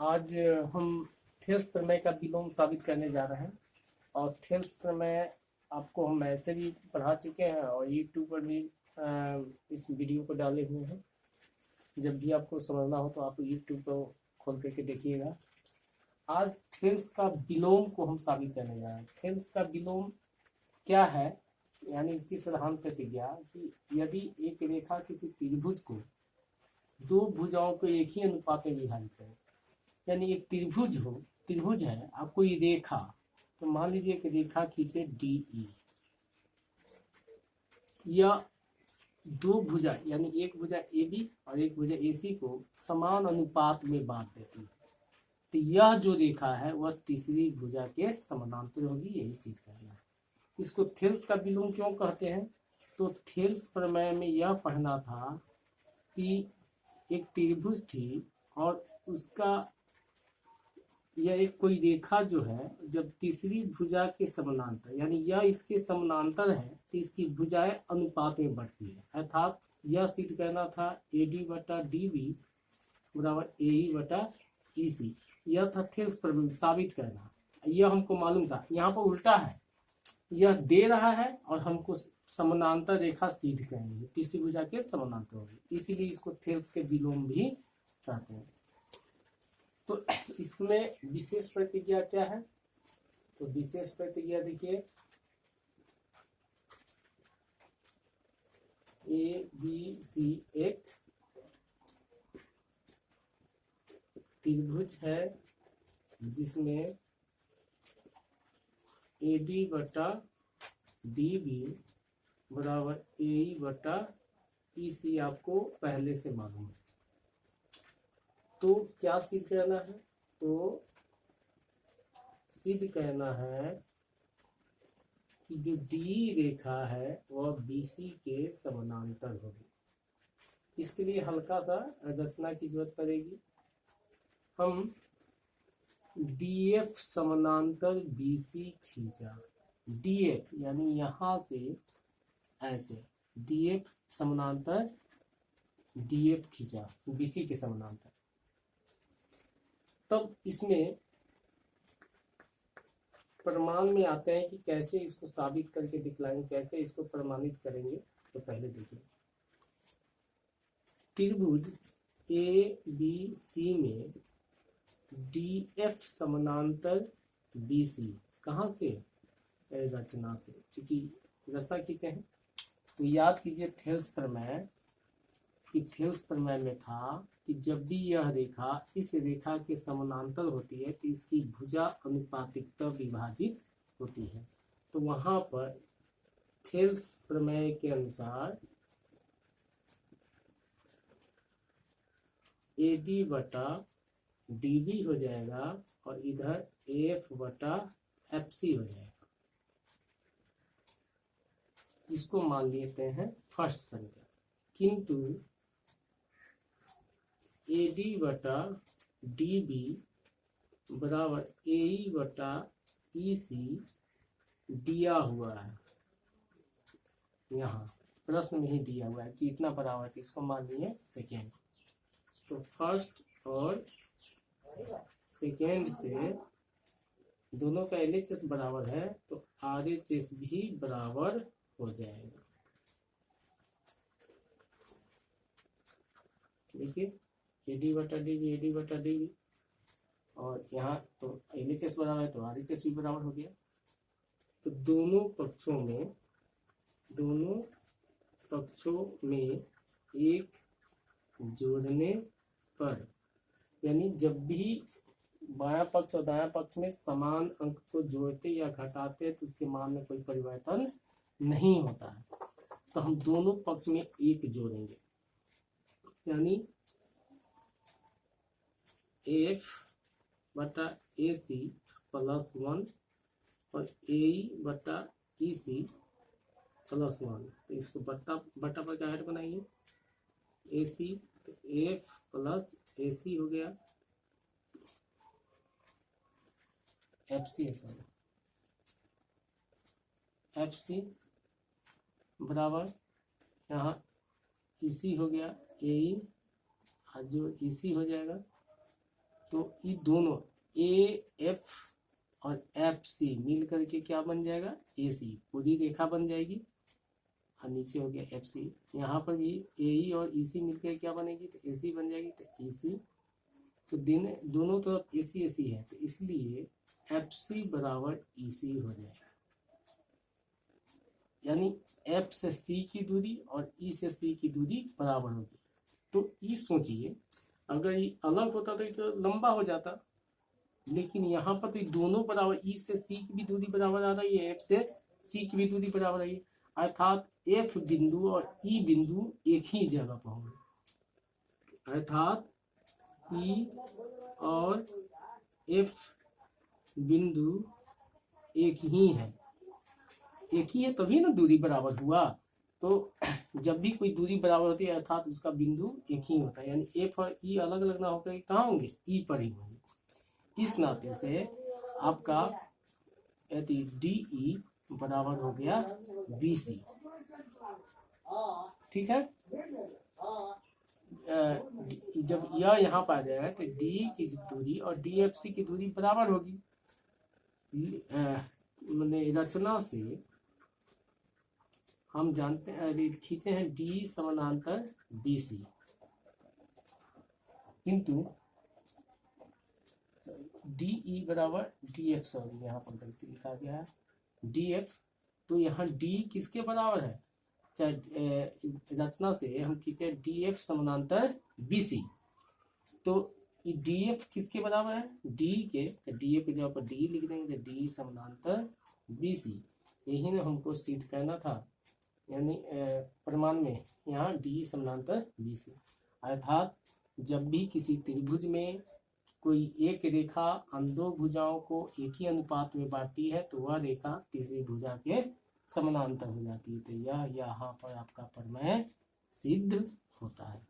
आज हम थेल्स प्रमेय का विलोम साबित करने जा रहे हैं। और थेल्स प्रमेय आपको हम ऐसे भी पढ़ा चुके हैं और यूट्यूब पर भी इस वीडियो को डाले हुए हैं। जब भी आपको समझना हो तो आप यूट्यूब को खोल करके देखिएगा। आज थेल्स का विलोम को हम साबित करने जा रहे हैं। थेल्स का विलोम क्या है, यानी इसकी साधारण प्रतिज्ञा कि यदि एक रेखा किसी त्रिभुज को दो भुजाओं को एक ही अनुपात में विभाजित करे, यानी एक त्रिभुज है, आपको ये रेखा, तो मान लीजिए कि रेखा खींचे डी ई, या दो भुजा यानी एक भुजा ए बी और एक भुजा ए सी को समान अनुपात में बांट देती है, तो यह जो रेखा है वह तीसरी भुजा के समानांतर होगी, यही सिद्ध करना है। इसको थेल्स का विलोम क्यों कहते हैं? तो थेल्स प्रमेय में यह पढ़ना था कि एक त्रिभुज थी और उसका यह एक कोई रेखा जो है जब तीसरी भुजा के समानांतर, यानी यह इसके समानांतर है, तो इसकी भुजाएं अनुपात में बढ़ती है। अर्थात यह सिद्ध करना था ए डी बटा डी बी बराबर ए ई बटा ई सी। यह था थेल्स प्रमेय साबित करना। यह हमको मालूम था। यहाँ पर उल्टा है, यह दे रहा है और हमको समानांतर रेखा सिद्ध करनी है, तीसरी भुजा के समानांतर होगी, इसीलिए इसको थेल्स के विलोम भी कहते हैं। तो इसमें विशेष प्रतिज्ञा क्या है? तो विशेष प्रतिज्ञा देखिए, ए बी सी एक त्रिभुज है जिसमें ए डी बटा डी बी बराबर ए ई बटा ई सी आपको पहले से मालूम है। तो क्या सिद्ध करना है? तो सिद्ध करना है कि जो डी रेखा है वह बीसी के समानांतर होगी। इसके लिए हल्का सा रचना की जरूरत पड़ेगी। हम डीएफ समानांतर बीसी खींचा, डीएफ यानी यहां से ऐसे डीएफ समानांतर डीएफ खींचा बीसी के समानांतर, तब इसमें प्रमाण में आते हैं कि कैसे इसको साबित करके दिखलाएंगे, कैसे इसको प्रमाणित करेंगे। तो पहले देखिए, त्रिभुज ए बी सी में डी एफ समानांतर बी सी कहाँ से? रचना से, क्योंकि रचना खींचे हैं। तो याद कीजिए थेल्स प्रमेय, कि थेल्स प्रमेय में था कि जब भी यह रेखा इस रेखा के समानांतर होती है तो इसकी भुजा अनुपातिकता विभाजित होती है। तो वहां पर थेल्स प्रमेय के अनुसार ए डी बटा डी बी हो जाएगा और इधर एफ बटा एफ सी हो जाएगा। इसको मान लेते हैं फर्स्ट संख्या, किंतु ए डी बटा डी बी बराबर ए ई बटा ई सी दिया हुआ है, यहाँ प्रश्न में ही दिया हुआ है कि इतना बराबर है, इसको मान लिए सेकेंड। तो फर्स्ट और सेकेंड से दोनों का LHS बराबर है तो RHS भी बराबर हो जाएगा। देखिए एडी बटा डी बी, और यहाँ तो LHS बराबर है तो RHS भी बराबर हो गया। तो दोनों पक्षों में एक जोड़ने पर, यानी जब भी बायां पक्ष और दायां पक्ष में समान अंक को जोड़ते या घटाते तो उसके मान में कोई परिवर्तन नहीं होता है, तो हम दोनों पक्ष में एक जोड़ेंगे, यानी एफ बटा ए सी प्लस 1 और ए ई बटा ई सी प्लस 1। तो इसको बट्टा पर क्या हेड बनाइए, ए सी, तो एफ प्लस ए सी हो गया, एफ सी है सर, एफ सी बराबर यहाँ ई सी हो गया ए ई, जो ई सी हो जाएगा तो ये दोनों ए एफ और एफ सी मिल करके क्या बन जाएगा, ए सी, पूरी रेखा बन जाएगी। और नीचे हो गया एफ सी, यहाँ पर भी ए ई और ई सी मिलकर क्या बनेगी, तो ए सी बन जाएगी। तो ए सी, तो दोनों तरफ ए सी है, तो इसलिए एफ सी बराबर ई सी हो जाएगा। यानी एफ से सी की दूरी और ई से सी की दूरी बराबर होगी। तो ये सोचिए, अगर ये अलग होता तो लंबा हो जाता, लेकिन यहाँ पर तो दोनों बराबर, ई से सी की भी दूरी बराबर आ रही है, एफ से सी की भी दूरी बराबर आ रही है, अर्थात एफ बिंदु और ई बिंदु एक ही जगह पर होंगे। अर्थात ई और एफ बिंदु एक ही है, तभी ना दूरी बराबर हुआ। तो जब भी कोई दूरी बराबर होती है अर्थात उसका बिंदु एक ही होता है, यानी एफ और ई अलग अलग ना होकर कहाँ होंगे, ई पर ही होंगे। इस नाते से आपका डी ई बराबर हो गया बी सी। ठीक है, जब यह यहाँ पर आ जाएगा तो डी की दूरी और डी एफ सी की दूरी बराबर होगी। मैंने रचना से हम जानते हैं, खींचे हैं डी समानांतर बी सी, किंतु डी ई बराबर डी एफ, सॉरी यहाँ पर गलती लिखा गया है डी एफ, तो यहाँ डी किसके बराबर है, चाहे रचना से हम खींचे डी एफ समानांतर बी सी, तो डी एफ किसके बराबर है, डी के, तो डी एफ की जगह पर डी लिख देंगे, डी समानांतर बी सी। यही ना हमको सिद्ध करना था, यानी प्रमाण में यहाँ डी समानांतर बी सी। अर्थात जब भी किसी त्रिभुज में कोई एक रेखा अन्य दो भुजाओं को एक ही अनुपात में बांटती है तो वह रेखा तीसरी भुजा के समानांतर हो जाती है। तो यह यहाँ पर आपका प्रमेय सिद्ध होता है।